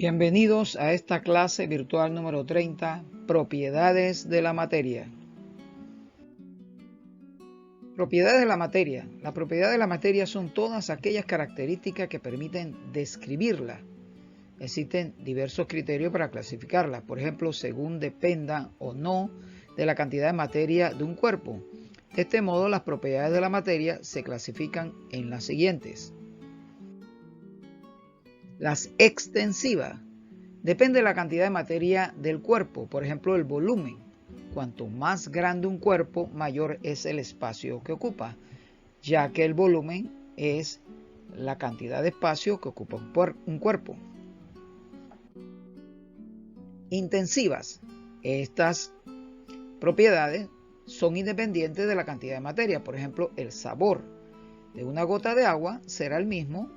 Bienvenidos a esta clase virtual número 30, Propiedades de la materia. Propiedades de la materia. Las propiedades de la materia son todas aquellas características que permiten describirla. Existen diversos criterios para clasificarla, por ejemplo, según dependa o no de la cantidad de materia de un cuerpo. De este modo, las propiedades de la materia se clasifican en las siguientes. Las extensivas. Depende de la cantidad de materia del cuerpo, por ejemplo, el volumen. Cuanto más grande un cuerpo, mayor es el espacio que ocupa, ya que el volumen es la cantidad de espacio que ocupa un cuerpo. Intensivas. Estas propiedades son independientes de la cantidad de materia. Por ejemplo, el sabor de una gota de agua será el mismo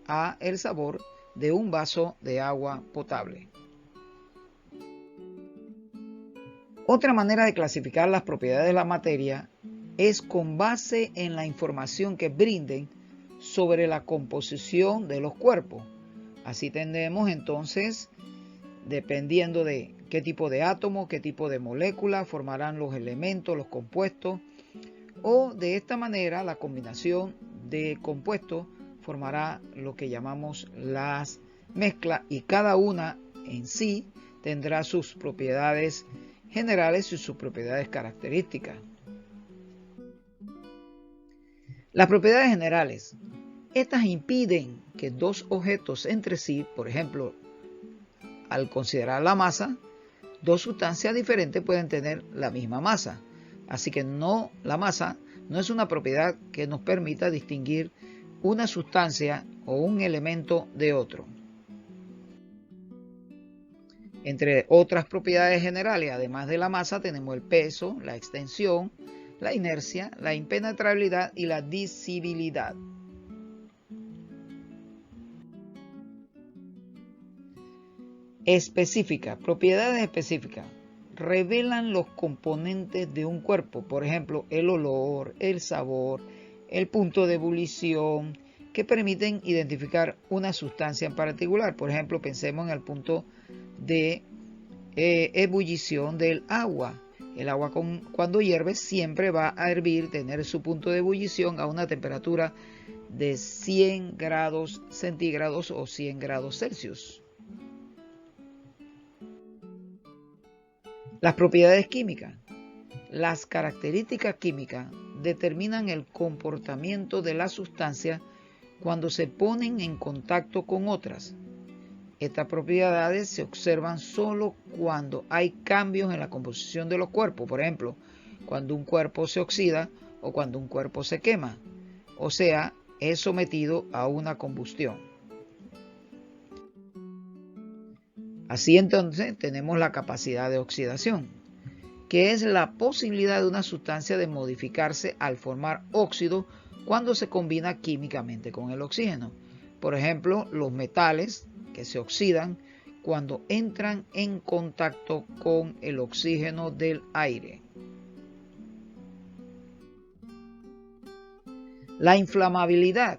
a el sabor de un vaso de agua potable. Otra manera de clasificar las propiedades de la materia es con base en la información que brinden sobre la composición de los cuerpos. Así tendremos entonces, dependiendo de qué tipo de átomo, qué tipo de molécula formarán los elementos, los compuestos, o de esta manera la combinación de compuestos formará lo que llamamos las mezclas, y cada una en sí tendrá sus propiedades generales y sus propiedades características. Las propiedades generales. Estas impiden que dos objetos entre sí, por ejemplo, al considerar la masa, dos sustancias diferentes pueden tener la misma masa. Así que la masa no es una propiedad que nos permita distinguir una sustancia o un elemento de otro. Entre otras propiedades generales, además de la masa, tenemos el peso, la extensión, la inercia, la impenetrabilidad y la disibilidad. Específica. Propiedades específicas. Revelan los componentes de un cuerpo, por ejemplo, el olor, el sabor, el punto de ebullición, que permiten identificar una sustancia en particular. Por ejemplo, pensemos en el punto de ebullición del agua. El agua cuando hierve siempre va a hervir, tener su punto de ebullición a una temperatura de 100 grados centígrados o 100 grados Celsius. Las propiedades químicas. Las características químicas determinan el comportamiento de las sustancias cuando se ponen en contacto con otras. Estas propiedades se observan solo cuando hay cambios en la composición de los cuerpos, por ejemplo, cuando un cuerpo se oxida o cuando un cuerpo se quema, o sea, es sometido a una combustión. Así entonces tenemos la capacidad de oxidación, que es la posibilidad de una sustancia de modificarse al formar óxido cuando se combina químicamente con el oxígeno. Por ejemplo, los metales que se oxidan cuando entran en contacto con el oxígeno del aire. La inflamabilidad,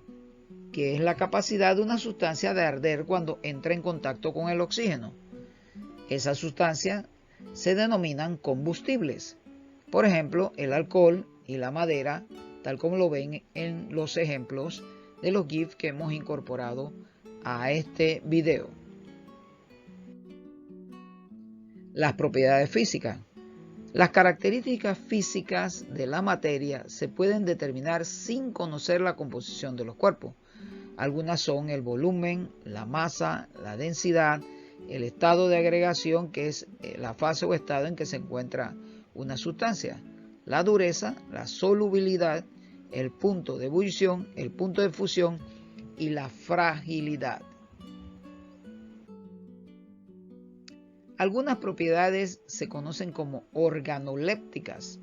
que es la capacidad de una sustancia de arder cuando entra en contacto con el oxígeno. Esas sustancias se denominan combustibles. Por ejemplo, el alcohol y la madera, tal como lo ven en los ejemplos de los GIF que hemos incorporado a este video. Las propiedades físicas. Las características físicas de la materia se pueden determinar sin conocer la composición de los cuerpos. Algunas son el volumen, la masa, la densidad, el estado de agregación, que es la fase o estado en que se encuentra una sustancia, la dureza, la solubilidad, el punto de ebullición, el punto de fusión y la fragilidad. Algunas propiedades se conocen como organolépticas,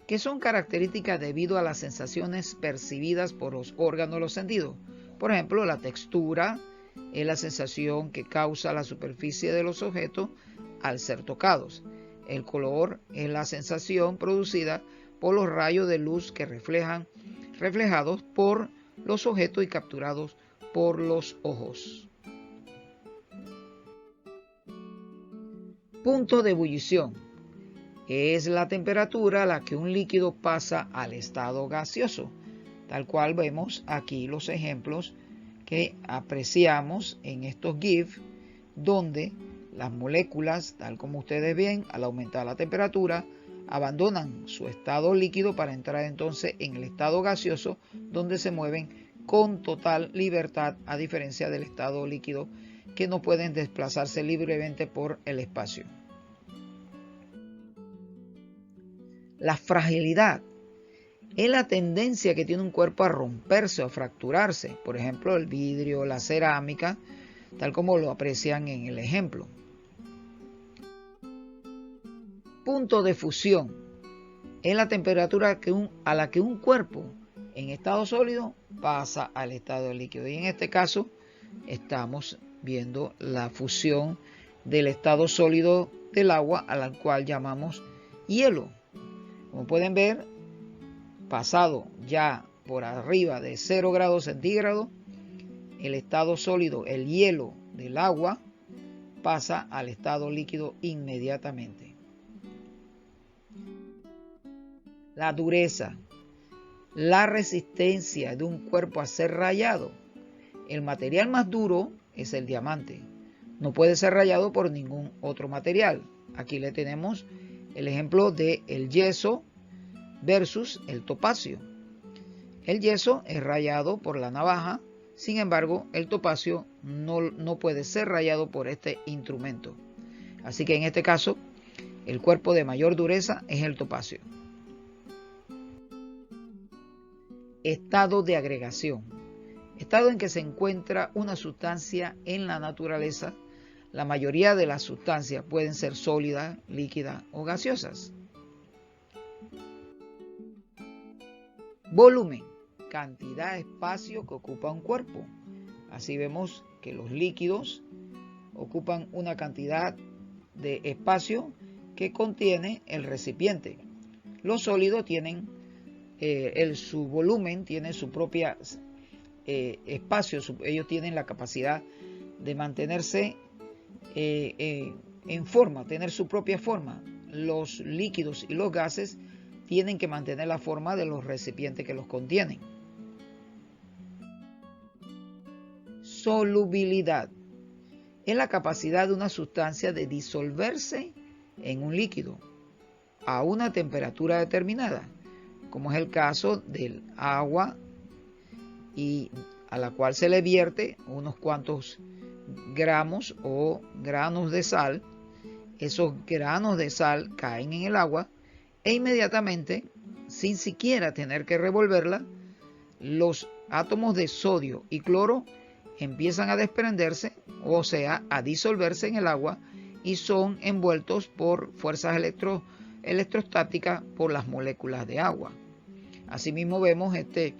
que son características debido a las sensaciones percibidas por los órganos de los sentidos. Por ejemplo, la textura es la sensación que causa la superficie de los objetos al ser tocados. El color es la sensación producida por los rayos de luz que reflejados por los objetos y capturados por los ojos. Punto de ebullición es la temperatura a la que un líquido pasa al estado gaseoso, tal cual vemos aquí los ejemplos que apreciamos en estos GIF, donde las moléculas, tal como ustedes ven, al aumentar la temperatura, abandonan su estado líquido para entrar entonces en el estado gaseoso, donde se mueven con total libertad, a diferencia del estado líquido, que no pueden desplazarse libremente por el espacio. La fragilidad es la tendencia que tiene un cuerpo a romperse o fracturarse, por ejemplo el vidrio, la cerámica, tal como lo aprecian en el ejemplo. Punto de fusión es la temperatura a la que un cuerpo en estado sólido pasa al estado líquido, y en este caso estamos viendo la fusión del estado sólido del agua, a la cual llamamos hielo. Como pueden ver, pasado ya por arriba de 0 grados centígrados, el estado sólido, el hielo del agua, pasa al estado líquido inmediatamente. La dureza, la resistencia de un cuerpo a ser rayado. El material más duro es el diamante. No puede ser rayado por ningún otro material. Aquí le tenemos el ejemplo del yeso versus el topacio. El yeso es rayado por la navaja, sin embargo, el topacio no puede ser rayado por este instrumento. Así que en este caso, el cuerpo de mayor dureza es el topacio. Estado de agregación. Estado en que se encuentra una sustancia en la naturaleza. La mayoría de las sustancias pueden ser sólidas, líquidas o gaseosas. Volumen, cantidad de espacio que ocupa un cuerpo. Así vemos que los líquidos ocupan una cantidad de espacio que contiene el recipiente. Los sólidos tienen su volumen, tiene su propio espacio, ellos tienen la capacidad de mantenerse en forma, tener su propia forma. Los líquidos y los gases tienen que mantener la forma de los recipientes que los contienen. Solubilidad es la capacidad de una sustancia de disolverse en un líquido a una temperatura determinada, como es el caso del agua, y a la cual se le vierte unos cuantos gramos o granos de sal. Esos granos de sal caen en el agua e inmediatamente, sin siquiera tener que revolverla, los átomos de sodio y cloro empiezan a desprenderse, o sea, a disolverse en el agua, y son envueltos por fuerzas electrostáticas por las moléculas de agua. Asimismo vemos este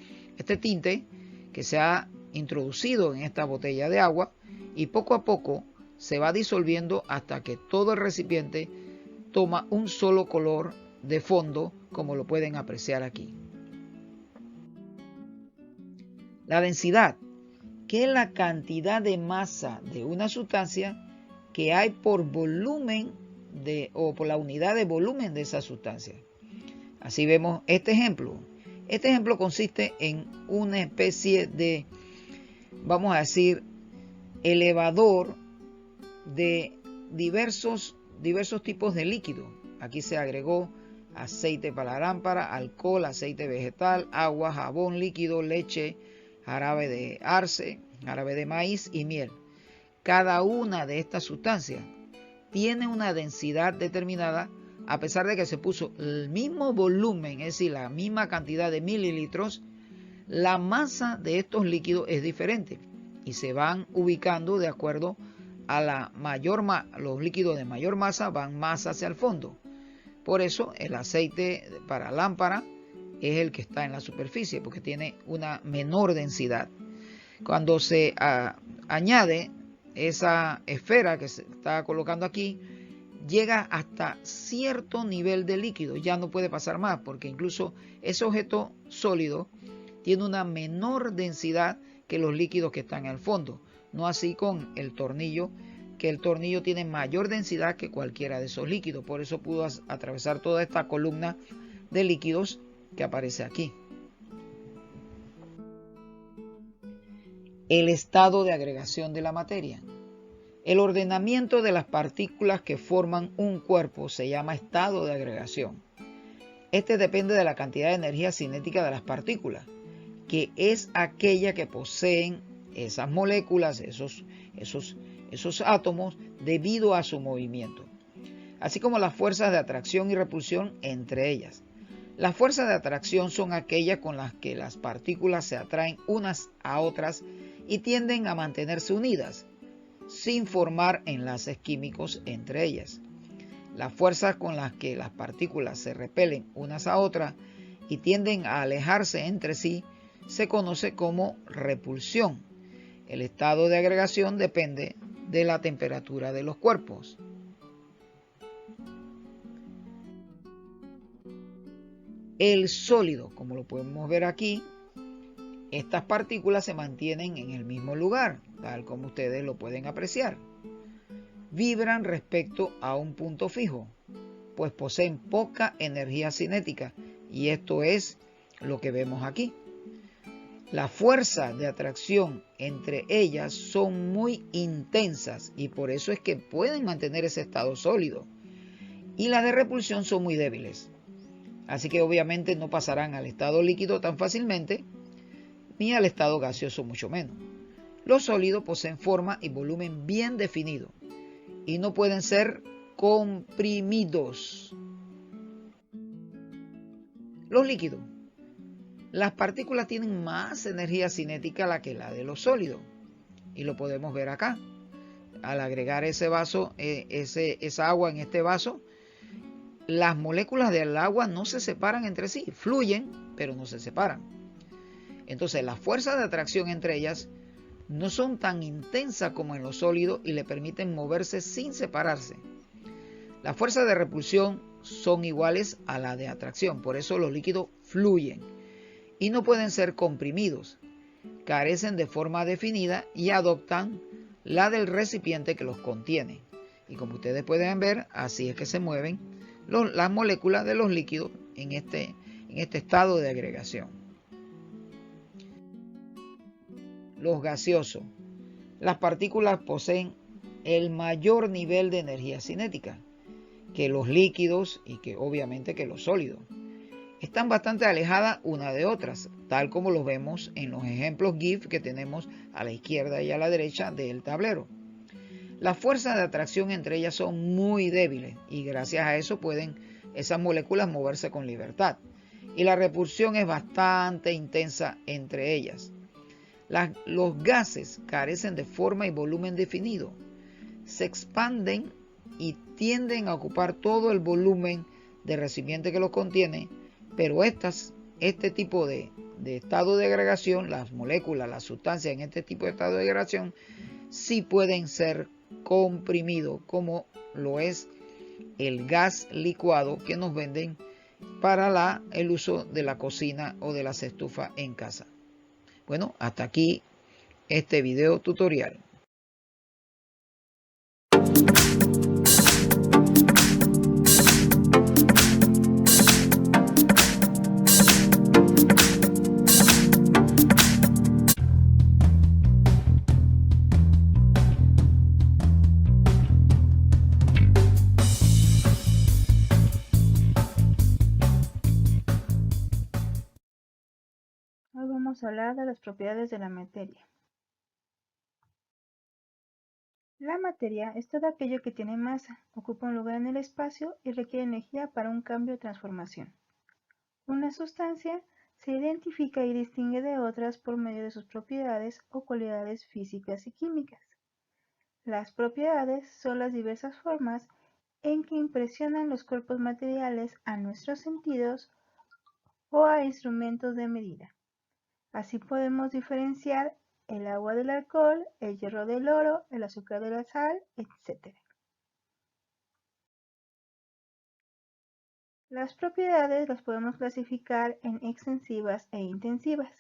tinte que se ha introducido en esta botella de agua y poco a poco se va disolviendo hasta que todo el recipiente toma un solo color de fondo, como lo pueden apreciar aquí. La densidad, que es la cantidad de masa de una sustancia que hay por volumen o por la unidad de volumen de esa sustancia. Así vemos este ejemplo. Este ejemplo consiste en una especie de, vamos a decir, elevador de diversos tipos de líquido. Aquí se agregó aceite para la lámpara, alcohol, aceite vegetal, agua, jabón líquido, leche, jarabe de arce, jarabe de maíz y miel. Cada una de estas sustancias tiene una densidad determinada, a pesar de que se puso el mismo volumen, es decir, la misma cantidad de mililitros. La masa de estos líquidos es diferente y se van ubicando de acuerdo los líquidos de mayor masa van más hacia el fondo. Por eso el aceite para lámpara es el que está en la superficie, porque tiene una menor densidad. Cuando se añade esa esfera que se está colocando aquí, llega hasta cierto nivel de líquido, ya no puede pasar más, porque incluso ese objeto sólido tiene una menor densidad que los líquidos que están al fondo. No así con el tornillo, que el tornillo tiene mayor densidad que cualquiera de esos líquidos. Por eso pudo atravesar toda esta columna de líquidos que aparece aquí. El estado de agregación de la materia. El ordenamiento de las partículas que forman un cuerpo se llama estado de agregación. Este depende de la cantidad de energía cinética de las partículas, que es aquella que poseen esas moléculas, esos átomos, debido a su movimiento, así como las fuerzas de atracción y repulsión entre ellas. Las fuerzas de atracción son aquellas con las que las partículas se atraen unas a otras y tienden a mantenerse unidas, sin formar enlaces químicos entre ellas. Las fuerzas con las que las partículas se repelen unas a otras y tienden a alejarse entre sí se conoce como repulsión. El estado de agregación depende de la temperatura de los cuerpos. El sólido, como lo podemos ver aquí, estas partículas se mantienen en el mismo lugar, tal como ustedes lo pueden apreciar. Vibran respecto a un punto fijo, pues poseen poca energía cinética, y esto es lo que vemos aquí. La fuerza de atracción entre ellas son muy intensas y por eso es que pueden mantener ese estado sólido. Y las de repulsión son muy débiles. Así que obviamente no pasarán al estado líquido tan fácilmente, ni al estado gaseoso mucho menos. Los sólidos poseen forma y volumen bien definidos y no pueden ser comprimidos. Los líquidos. Las partículas tienen más energía cinética que la de los sólidos, y lo podemos ver acá. Al agregar esa agua en este vaso, las moléculas del agua no se separan entre sí, fluyen, pero no se separan. Entonces las fuerzas de atracción entre ellas no son tan intensas como en los sólidos y le permiten moverse sin separarse. Las fuerzas de repulsión son iguales a la de atracción, por eso los líquidos fluyen y no pueden ser comprimidos, carecen de forma definida y adoptan la del recipiente que los contiene. Y como ustedes pueden ver, así es que se mueven las moléculas de los líquidos en este estado de agregación. Los gaseosos. Las partículas poseen el mayor nivel de energía cinética que los líquidos y que obviamente que los sólidos. Están bastante alejadas una de otras, tal como lo vemos en los ejemplos GIF que tenemos a la izquierda y a la derecha del tablero. Las fuerzas de atracción entre ellas son muy débiles y gracias a eso pueden esas moléculas moverse con libertad. Y la repulsión es bastante intensa entre ellas. Los gases carecen de forma y volumen definido. Se expanden y tienden a ocupar todo el volumen del recipiente que los contiene, pero este tipo de estado de agregación, las moléculas, las sustancias en este tipo de estado de agregación, sí pueden ser comprimidos, como lo es el gas licuado que nos venden para el uso de la cocina o de las estufas en casa. Bueno, hasta aquí este video tutorial. Hoy vamos a hablar de las propiedades de la materia. La materia es todo aquello que tiene masa, ocupa un lugar en el espacio y requiere energía para un cambio o transformación. Una sustancia se identifica y distingue de otras por medio de sus propiedades o cualidades físicas y químicas. Las propiedades son las diversas formas en que impresionan los cuerpos materiales a nuestros sentidos o a instrumentos de medida. Así podemos diferenciar el agua del alcohol, el hierro del oro, el azúcar de la sal, etc. Las propiedades las podemos clasificar en extensivas e intensivas.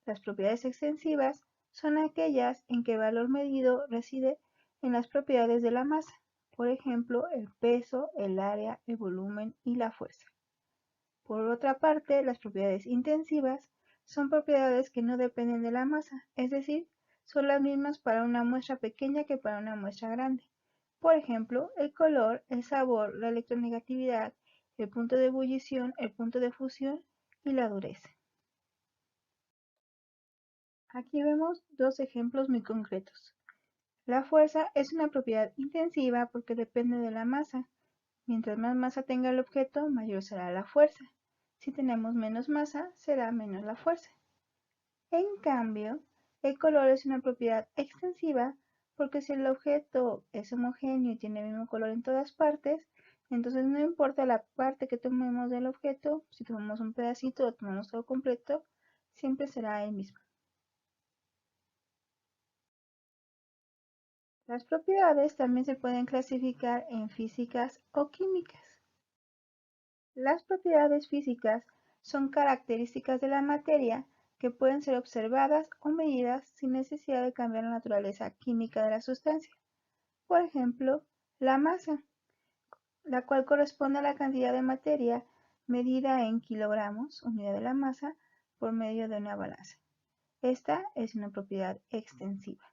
Las propiedades extensivas son aquellas en que el valor medido reside en las propiedades de la masa, por ejemplo, el peso, el área, el volumen y la fuerza. Por otra parte, las propiedades intensivas son propiedades que no dependen de la masa, es decir, son las mismas para una muestra pequeña que para una muestra grande. Por ejemplo, el color, el sabor, la electronegatividad, el punto de ebullición, el punto de fusión y la dureza. Aquí vemos dos ejemplos muy concretos. La fuerza es una propiedad intensiva porque depende de la masa. Mientras más masa tenga el objeto, mayor será la fuerza. Si tenemos menos masa, será menos la fuerza. En cambio, el color es una propiedad extensiva porque si el objeto es homogéneo y tiene el mismo color en todas partes, entonces no importa la parte que tomemos del objeto, si tomamos un pedacito o tomamos todo completo, siempre será el mismo. Las propiedades también se pueden clasificar en físicas o químicas. Las propiedades físicas son características de la materia que pueden ser observadas o medidas sin necesidad de cambiar la naturaleza química de la sustancia. Por ejemplo, la masa, la cual corresponde a la cantidad de materia medida en kilogramos, unidad de la masa, por medio de una balanza. Esta es una propiedad extensiva.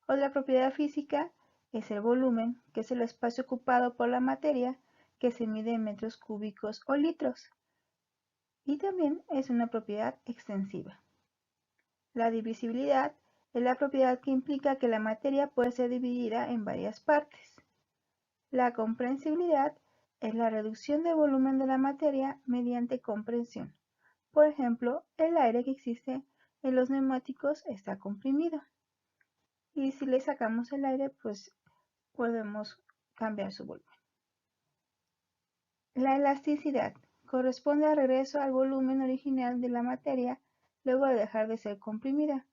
Otra propiedad física es el volumen, que es el espacio ocupado por la materia, que se mide en metros cúbicos o litros, y también es una propiedad extensiva. La divisibilidad es la propiedad que implica que la materia puede ser dividida en varias partes. La comprensibilidad es la reducción del volumen de la materia mediante comprensión. Por ejemplo, el aire que existe en los neumáticos está comprimido. Y si le sacamos el aire, pues podemos cambiar su volumen. La elasticidad corresponde al regreso al volumen original de la materia luego de dejar de ser comprimida.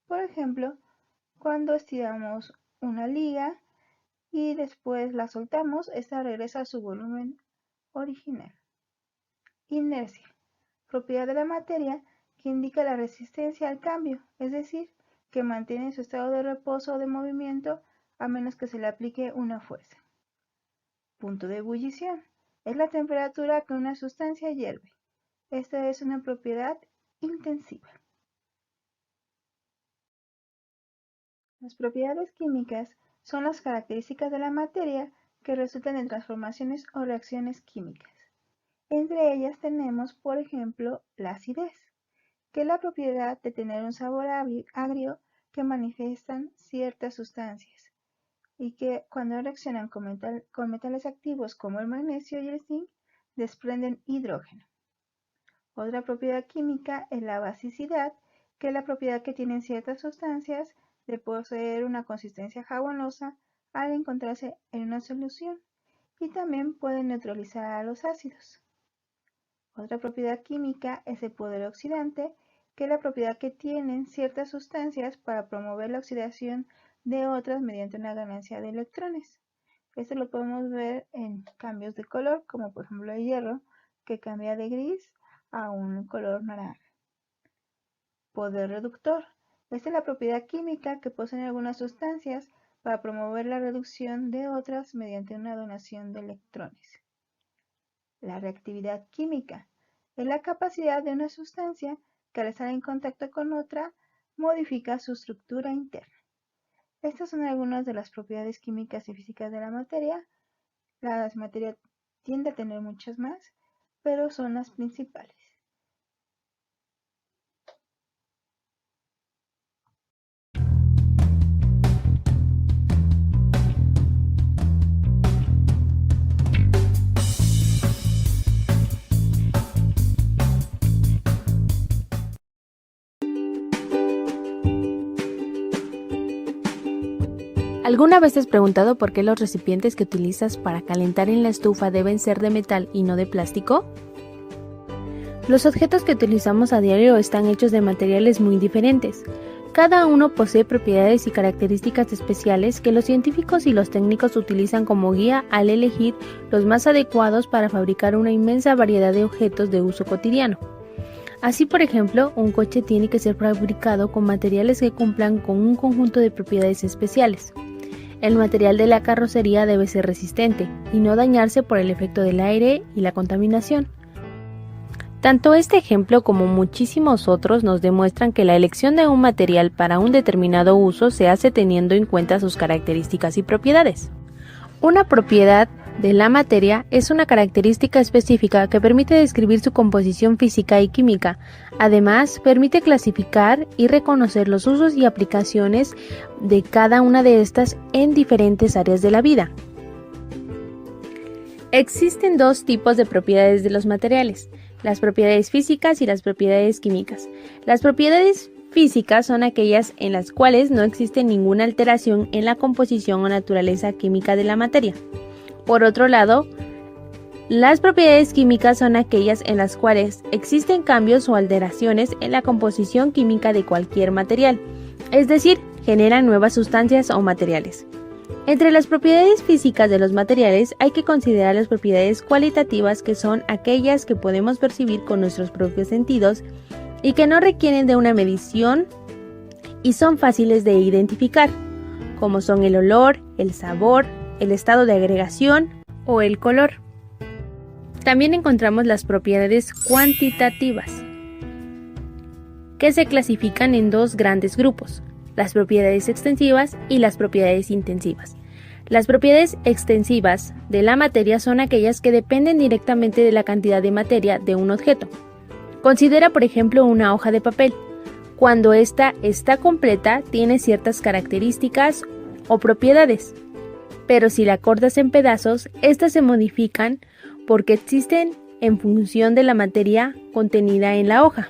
Por ejemplo, cuando estiramos una liga y después la soltamos, esta regresa a su volumen original. Inercia, propiedad de la materia que indica la resistencia al cambio, es decir, que mantiene su estado de reposo o de movimiento a menos que se le aplique una fuerza. Punto de ebullición. Es la temperatura a que una sustancia hierve. Esta es una propiedad intensiva. Las propiedades químicas son las características de la materia que resultan en transformaciones o reacciones químicas. Entre ellas tenemos, por ejemplo, la acidez, que es la propiedad de tener un sabor agrio que manifiestan ciertas sustancias y que cuando reaccionan con metales activos como el magnesio y el zinc, desprenden hidrógeno. Otra propiedad química es la basicidad, que es la propiedad que tienen ciertas sustancias de poseer una consistencia jabonosa al encontrarse en una solución y también pueden neutralizar a los ácidos. Otra propiedad química es el poder oxidante, que es la propiedad que tienen ciertas sustancias para promover la oxidación de otras mediante una ganancia de electrones. Esto lo podemos ver en cambios de color, como por ejemplo el hierro, que cambia de gris a un color naranja. Poder reductor. Esta es la propiedad química que poseen algunas sustancias para promover la reducción de otras mediante una donación de electrones. La reactividad química es la capacidad de una sustancia que al estar en contacto con otra modifica su estructura interna. Estas son algunas de las propiedades químicas y físicas de la materia. La materia tiende a tener muchas más, pero son las principales. ¿Alguna vez te has preguntado por qué los recipientes que utilizas para calentar en la estufa deben ser de metal y no de plástico? Los objetos que utilizamos a diario están hechos de materiales muy diferentes. Cada uno posee propiedades y características especiales que los científicos y los técnicos utilizan como guía al elegir los más adecuados para fabricar una inmensa variedad de objetos de uso cotidiano. Así, por ejemplo, un coche tiene que ser fabricado con materiales que cumplan con un conjunto de propiedades especiales. El material de la carrocería debe ser resistente y no dañarse por el efecto del aire y la contaminación. Tanto este ejemplo como muchísimos otros nos demuestran que la elección de un material para un determinado uso se hace teniendo en cuenta sus características y propiedades. Una propiedad de la materia es una característica específica que permite describir su composición física y química. Además, permite clasificar y reconocer los usos y aplicaciones de cada una de estas en diferentes áreas de la vida. Existen dos tipos de propiedades de los materiales: las propiedades físicas y las propiedades químicas. Las propiedades físicas son aquellas en las cuales no existe ninguna alteración en la composición o naturaleza química de la materia. Por otro lado, las propiedades químicas son aquellas en las cuales existen cambios o alteraciones en la composición química de cualquier material, es decir, generan nuevas sustancias o materiales. Entre las propiedades físicas de los materiales hay que considerar las propiedades cualitativas, que son aquellas que podemos percibir con nuestros propios sentidos y que no requieren de una medición y son fáciles de identificar, como son el olor, el sabor, el estado de agregación o el color. También encontramos las propiedades cuantitativas, que se clasifican en dos grandes grupos: las propiedades extensivas y las propiedades intensivas. Las propiedades extensivas de la materia son aquellas que dependen directamente de la cantidad de materia de un objeto. Considera, por ejemplo, una hoja de papel. Cuando ésta está completa, tiene ciertas características o propiedades, pero si la cortas en pedazos, estas se modifican porque existen en función de la materia contenida en la hoja.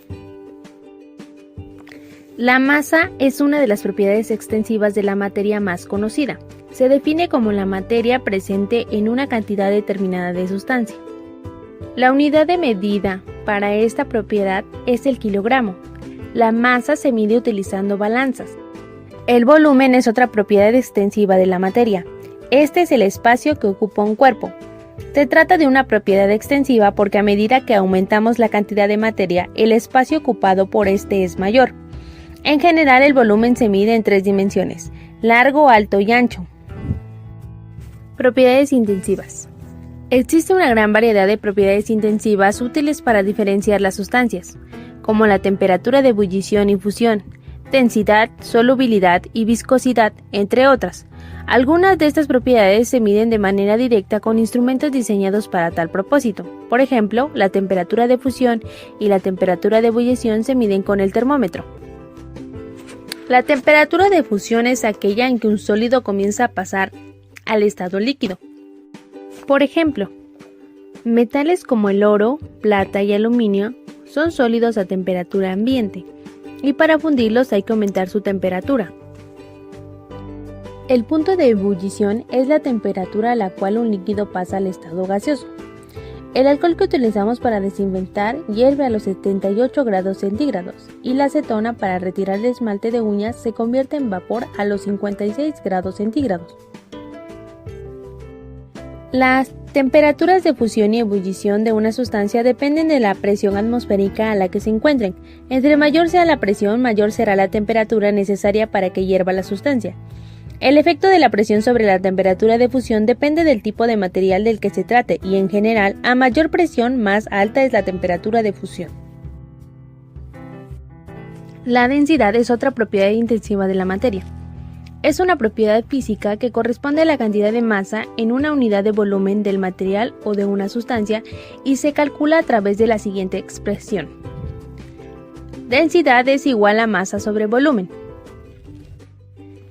La masa es una de las propiedades extensivas de la materia más conocida. Se define como la materia presente en una cantidad determinada de sustancia. La unidad de medida para esta propiedad es el kilogramo. La masa se mide utilizando balanzas. El volumen es otra propiedad extensiva de la materia. Este es el espacio que ocupa un cuerpo. Se trata de una propiedad extensiva porque a medida que aumentamos la cantidad de materia, el espacio ocupado por este es mayor. En general, el volumen se mide en tres dimensiones: largo, alto y ancho. Propiedades intensivas. Existe una gran variedad de propiedades intensivas útiles para diferenciar las sustancias, como la temperatura de ebullición y fusión, densidad, solubilidad y viscosidad, entre otras. Algunas de estas propiedades se miden de manera directa con instrumentos diseñados para tal propósito. Por ejemplo, la temperatura de fusión y la temperatura de ebullición se miden con el termómetro. La temperatura de fusión es aquella en que un sólido comienza a pasar al estado líquido. Por ejemplo, metales como el oro, plata y aluminio son sólidos a temperatura ambiente, y para fundirlos hay que aumentar su temperatura. El punto de ebullición es la temperatura a la cual un líquido pasa al estado gaseoso. El alcohol que utilizamos para desinfectar hierve a los 78 grados centígrados y la acetona para retirar el esmalte de uñas se convierte en vapor a los 56 grados centígrados. Las temperaturas de fusión y ebullición de una sustancia dependen de la presión atmosférica a la que se encuentren. Entre mayor sea la presión, mayor será la temperatura necesaria para que hierva la sustancia. El efecto de la presión sobre la temperatura de fusión depende del tipo de material del que se trate y, en general, a mayor presión, más alta es la temperatura de fusión. La densidad es otra propiedad intensiva de la materia. Es una propiedad física que corresponde a la cantidad de masa en una unidad de volumen del material o de una sustancia y se calcula a través de la siguiente expresión. Densidad es igual a masa sobre volumen.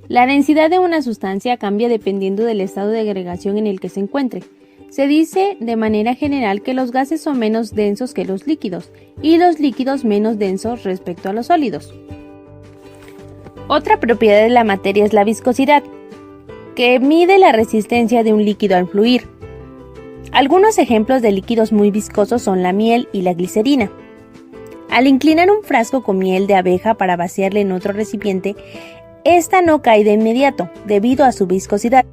La densidad de una sustancia cambia dependiendo del estado de agregación en el que se encuentre. Se dice de manera general que los gases son menos densos que los líquidos y los líquidos menos densos respecto a los sólidos. Otra propiedad de la materia es la viscosidad. que mide la resistencia de un líquido al fluir. Algunos ejemplos de líquidos muy viscosos son la miel y la glicerina. Al inclinar un frasco con miel de abeja para vaciarle en otro recipiente, esta no cae de inmediato debido a su viscosidad,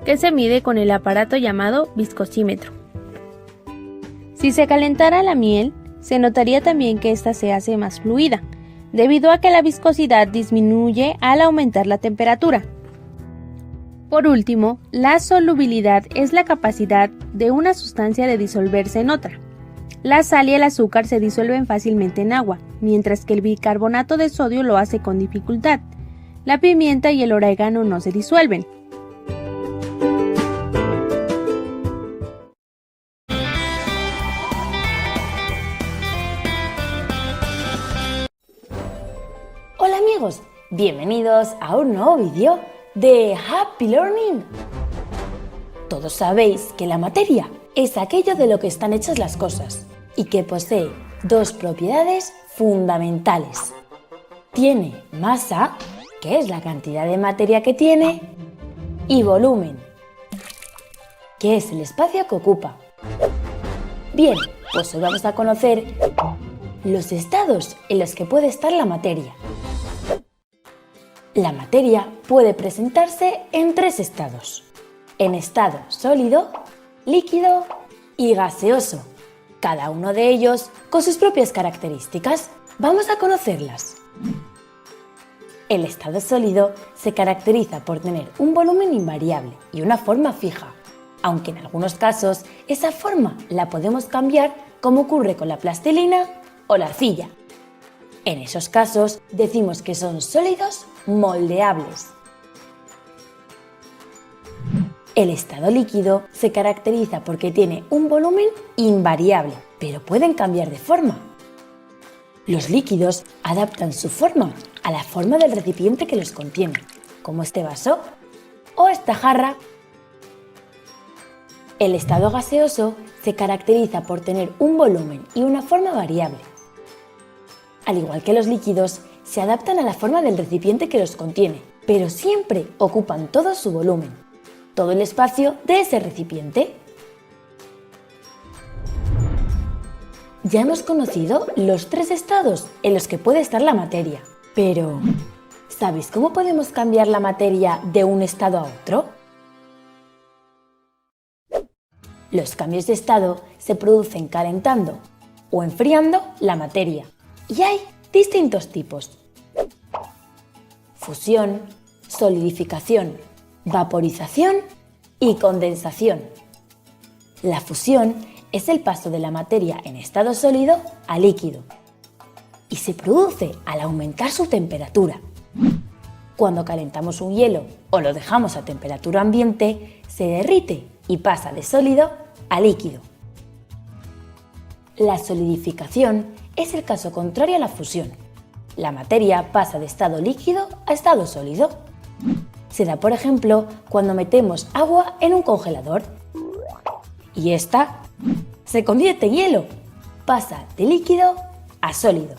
que se mide con el aparato llamado viscosímetro. Si se calentara la miel, se notaría también que ésta se hace más fluida, debido a que la viscosidad disminuye al aumentar la temperatura. Por último, la solubilidad es la capacidad de una sustancia de disolverse en otra. La sal y el azúcar se disuelven fácilmente en agua, mientras que el bicarbonato de sodio lo hace con dificultad. La pimienta y el orégano no se disuelven. Hola amigos, bienvenidos a un nuevo vídeo de Happy Learning. Todos sabéis que la materia es aquello de lo que están hechas las cosas y que posee dos propiedades fundamentales. Tiene masa, que es la cantidad de materia que tiene, y volumen, que es el espacio que ocupa. Bien, pues hoy vamos a conocer los estados en los que puede estar la materia. La materia puede presentarse en tres estados: en estado sólido, líquido y gaseoso, cada uno de ellos con sus propias características. Vamos a conocerlas. El estado sólido se caracteriza por tener un volumen invariable y una forma fija, aunque en algunos casos esa forma la podemos cambiar, como ocurre con la plastilina o la arcilla. En esos casos decimos que son sólidos moldeables. El estado líquido se caracteriza porque tiene un volumen invariable, pero pueden cambiar de forma. Los líquidos adaptan su forma a la forma del recipiente que los contiene, como este vaso o esta jarra. El estado gaseoso se caracteriza por tener un volumen y una forma variable. Al igual que los líquidos, se adaptan a la forma del recipiente que los contiene, pero siempre ocupan todo su volumen, todo el espacio de ese recipiente. Ya hemos conocido los tres estados en los que puede estar la materia, pero ¿sabéis cómo podemos cambiar la materia de un estado a otro? Los cambios de estado se producen calentando o enfriando la materia. Y hay distintos tipos: fusión, solidificación, vaporización y condensación. La fusión es el paso de la materia en estado sólido a líquido y se produce al aumentar su temperatura. Cuando calentamos un hielo o lo dejamos a temperatura ambiente, se derrite y pasa de sólido a líquido. La solidificación es el caso contrario a la fusión. La materia pasa de estado líquido a estado sólido. Se da, por ejemplo, cuando metemos agua en un congelador y esta se convierte en hielo, pasa de líquido a sólido.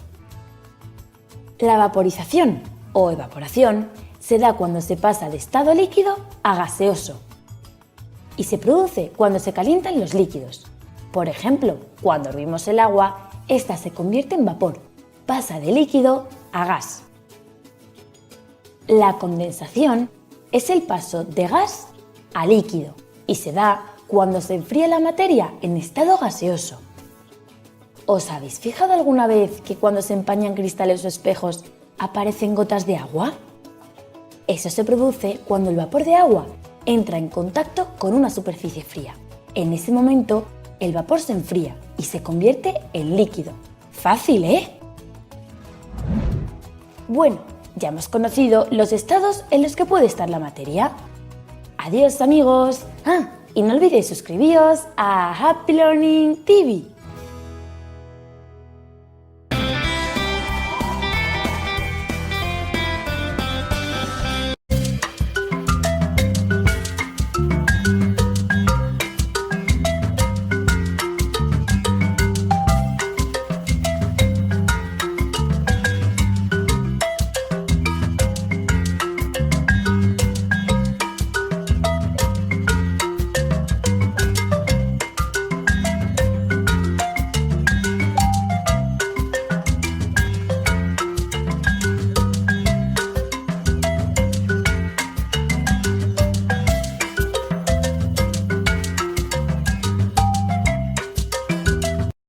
La vaporización o evaporación se da cuando se pasa de estado líquido a gaseoso y se produce cuando se calientan los líquidos. Por ejemplo, cuando hervimos el agua, esta se convierte en vapor, pasa de líquido a gas. La condensación es el paso de gas a líquido y se da cuando se enfría la materia en estado gaseoso. ¿Os habéis fijado alguna vez que cuando se empañan cristales o espejos aparecen gotas de agua? Eso se produce cuando el vapor de agua entra en contacto con una superficie fría. En ese momento, el vapor se enfría y se convierte en líquido. Fácil, ¿eh? Bueno, ya hemos conocido los estados en los que puede estar la materia. ¡Adiós, amigos! Y no olvidéis suscribiros a Happy Learning TV.